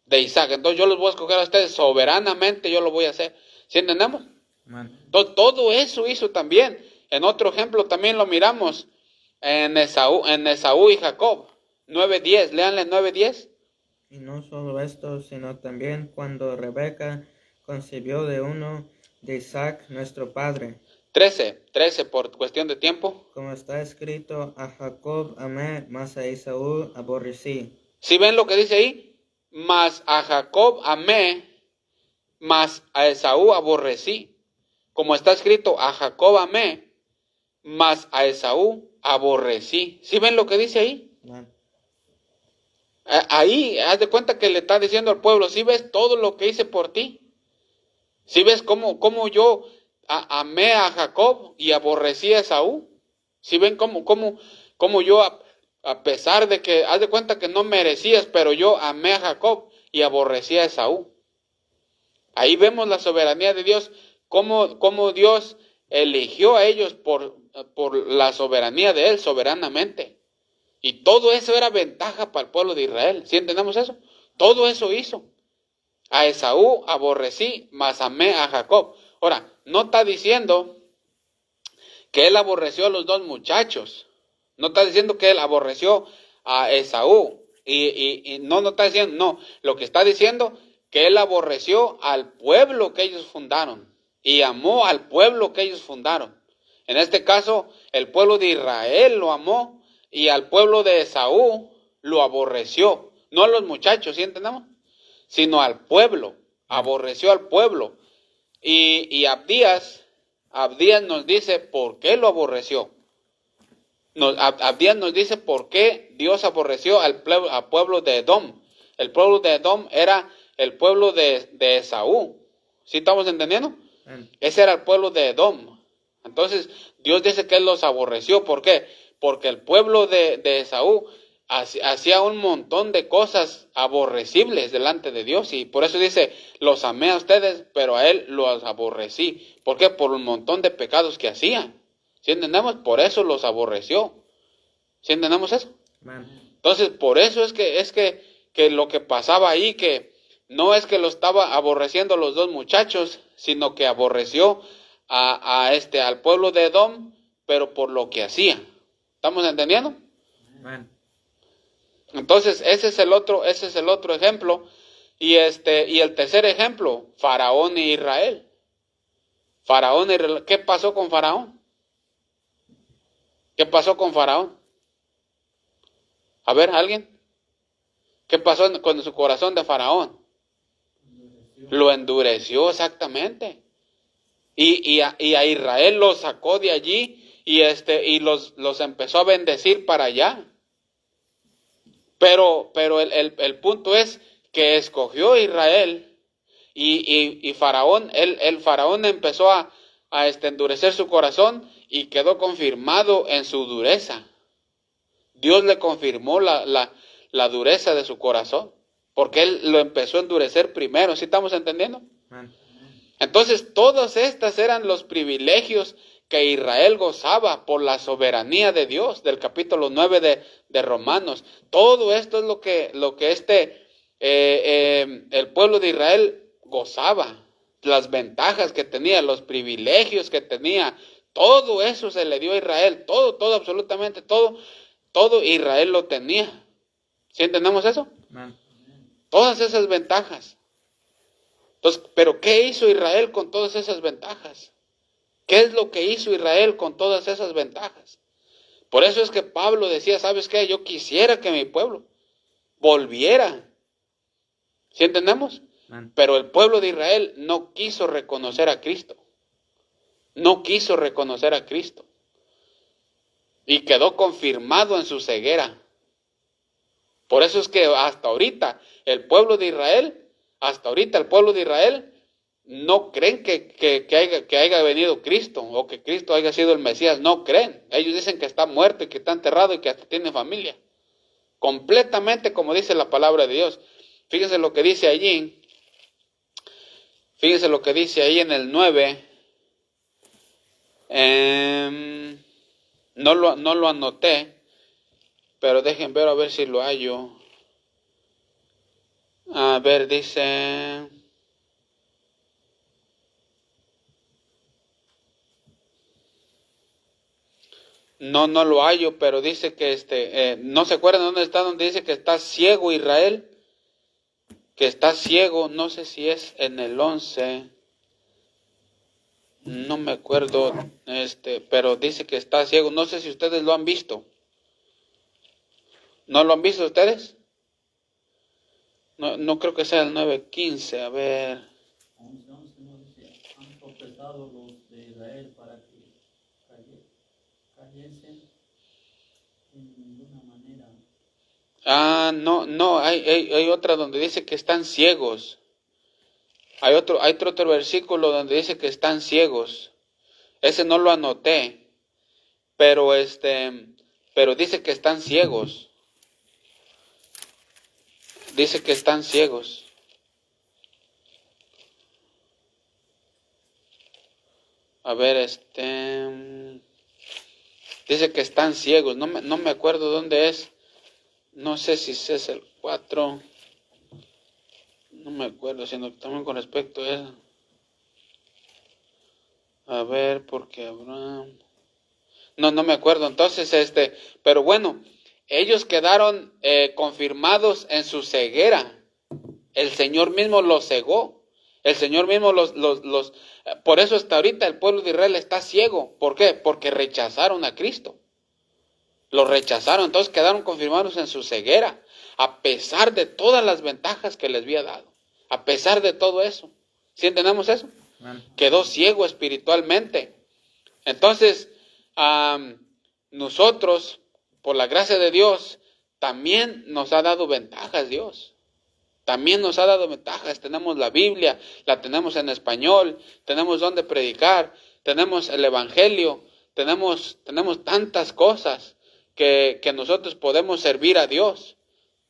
entonces yo los voy a escoger a ustedes soberanamente, yo lo voy a hacer. ¿Sí entendemos? Amén. Todo eso hizo también. En otro ejemplo también lo miramos en Esaú y Jacob. 9:10, léanle 9:10. Y no solo esto, sino también cuando Rebeca concibió de uno de Isaac, nuestro padre. 13 por cuestión de tiempo. Como está escrito, a Jacob amé, mas a Esaú aborrecí. ¿Sí ven lo que dice ahí? Mas a Jacob amé, mas a Esaú aborrecí. Como está escrito, a Jacob amé, mas a Esaú aborrecí. ¿Sí ven lo que dice ahí? Amén. Ahí, haz de cuenta que le está diciendo al pueblo, ¿sí ves todo lo que hice por ti? ¿Sí ves cómo yo amé a Jacob y aborrecí a Esaú? ¿Sí ven cómo yo, a pesar de que, haz de cuenta que no merecías, pero yo amé a Jacob y aborrecí a Esaú? Ahí vemos la soberanía de Dios, cómo Dios eligió a ellos por la soberanía de Él, soberanamente. Y todo eso era ventaja para el pueblo de Israel. ¿Sí entendemos eso? Todo eso hizo. A Esaú aborrecí, mas amé a Jacob. Ahora, no está diciendo que él aborreció a los dos muchachos. No está diciendo que él aborreció a Esaú. Y no está diciendo, no. Lo que está diciendo que él aborreció al pueblo que ellos fundaron. Y amó al pueblo que ellos fundaron. En este caso, el pueblo de Israel lo amó. Y al pueblo de Esaú lo aborreció. No a los muchachos, ¿sí entendemos? Sino al pueblo. Aborreció al pueblo. Y Abdías nos dice por qué lo aborreció. Abdías nos dice por qué Dios aborreció al pueblo de Edom. El pueblo de Edom era el pueblo de Esaú. ¿Sí estamos entendiendo? Amén. Ese era el pueblo de Edom. Entonces, Dios dice que Él los aborreció. ¿Por qué? Porque el pueblo de Esaú hacía un montón de cosas aborrecibles delante de Dios. Y por eso dice, los amé a ustedes, pero a Él los aborrecí. ¿Por qué? Por un montón de pecados que hacían. ¿Sí entendemos? Por eso los aborreció. ¿Sí entendemos eso? Amén. Entonces, por eso es que lo que pasaba ahí, que no es que lo estaba aborreciendo los dos muchachos, sino que aborreció al pueblo de Edom, pero por lo que hacía. ¿Estamos entendiendo? Amén. Entonces, ese es el otro ejemplo. Y el tercer ejemplo, Faraón y Israel. ¿Qué pasó con Faraón? ¿Qué pasó con Faraón? A ver, ¿alguien? ¿Qué pasó con su corazón de Faraón? Lo endureció exactamente. Y a Israel los sacó de allí y los empezó a bendecir para allá. Pero el punto es que escogió Israel y Faraón, el Faraón empezó a endurecer su corazón y quedó confirmado en su dureza. Dios le confirmó la dureza de su corazón, porque él lo empezó a endurecer primero. ¿Sí estamos entendiendo? Amén. Entonces, todos estos eran los privilegios que Israel gozaba por la soberanía de Dios, del capítulo 9 de Romanos. Todo esto es lo que el pueblo de Israel gozaba, las ventajas que tenía, los privilegios que tenía, todo eso se le dio a Israel, todo, absolutamente todo Israel lo tenía. ¿Sí entendemos eso? Amén. Todas esas ventajas. Entonces, ¿pero qué hizo Israel con todas esas ventajas? ¿Qué es lo que hizo Israel con todas esas ventajas? Por eso es que Pablo decía, ¿sabes qué? Yo quisiera que mi pueblo volviera. ¿Sí entendemos? Amén. Pero el pueblo de Israel no quiso reconocer a Cristo. No quiso reconocer a Cristo. Y quedó confirmado en su ceguera. Por eso es que hasta ahorita el pueblo de Israel no creen que haya venido Cristo o que Cristo haya sido el Mesías, no creen. Ellos dicen que está muerto y que está enterrado y que hasta tiene familia. Completamente como dice la palabra de Dios. Fíjense lo que dice allí. Fíjense lo que dice ahí en el 9. No lo anoté, pero dejen ver a ver si lo hallo. A ver, dice... No lo hallo, pero dice que no se acuerdan dónde está, donde dice que está ciego Israel, que está ciego, no sé si es en el 11, no me acuerdo, pero dice que está ciego, no sé si ustedes lo han visto. ¿No lo han visto ustedes? No creo que sea el 9:15, a ver. 11:11 nos dice, han tropezado los de Israel para que cayesen en ninguna manera. No, hay otra donde dice que están ciegos. Hay otro versículo donde dice que están ciegos. Ese no lo anoté, pero dice que están ciegos. Dice que están ciegos. A ver, dice que están ciegos. No me acuerdo dónde es. No sé si es el 4. No me acuerdo, sino que también con respecto a eso. A ver, porque Abraham... No me acuerdo. Entonces, pero bueno, ellos quedaron confirmados en su ceguera. El Señor mismo los cegó. El Señor mismo por eso hasta ahorita el pueblo de Israel está ciego. ¿Por qué? Porque rechazaron a Cristo. Lo rechazaron, entonces quedaron confirmados en su ceguera, a pesar de todas las ventajas que les había dado. A pesar de todo eso. ¿Sí entendemos eso? Quedó ciego espiritualmente. Entonces, nosotros, por la gracia de Dios, también nos ha dado ventajas Dios. También nos ha dado ventajas. Tenemos la Biblia, la tenemos en español, tenemos donde predicar, tenemos el Evangelio, tenemos tantas cosas que nosotros podemos servir a Dios.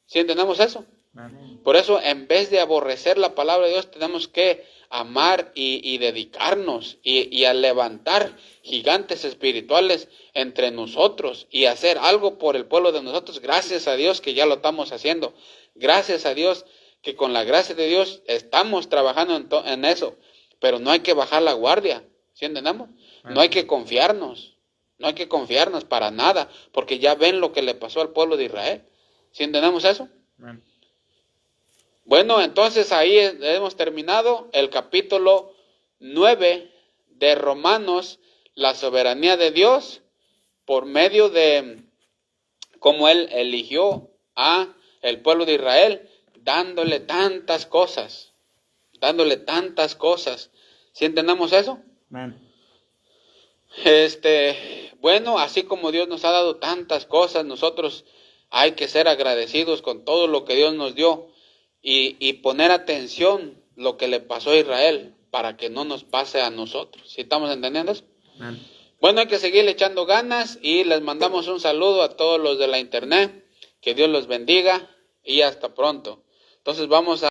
¿Sí entendemos eso? Amén. Por eso, en vez de aborrecer la palabra de Dios, tenemos que amar y dedicarnos y a levantar gigantes espirituales entre nosotros y hacer algo por el pueblo de nosotros. Gracias a Dios que ya lo estamos haciendo. Gracias a Dios que con la gracia de Dios estamos trabajando en eso. Pero no hay que bajar la guardia. ¿Sí entendemos? No hay que confiarnos. No hay que confiarnos para nada, porque ya ven lo que le pasó al pueblo de Israel. ¿Sí entendemos eso? Amén. Bueno, entonces ahí hemos terminado el capítulo 9 de Romanos, la soberanía de Dios por medio de cómo Él eligió a el pueblo de Israel, dándole tantas cosas. ¿Sí entendemos eso? Amén. Bueno, así como Dios nos ha dado tantas cosas, nosotros hay que ser agradecidos con todo lo que Dios nos dio y poner atención lo que le pasó a Israel para que no nos pase a nosotros. ¿Sí estamos entendiendo eso? Amén. Bueno, hay que seguir echando ganas y les mandamos un saludo a todos los de la internet. Que Dios los bendiga y hasta pronto. Entonces vamos a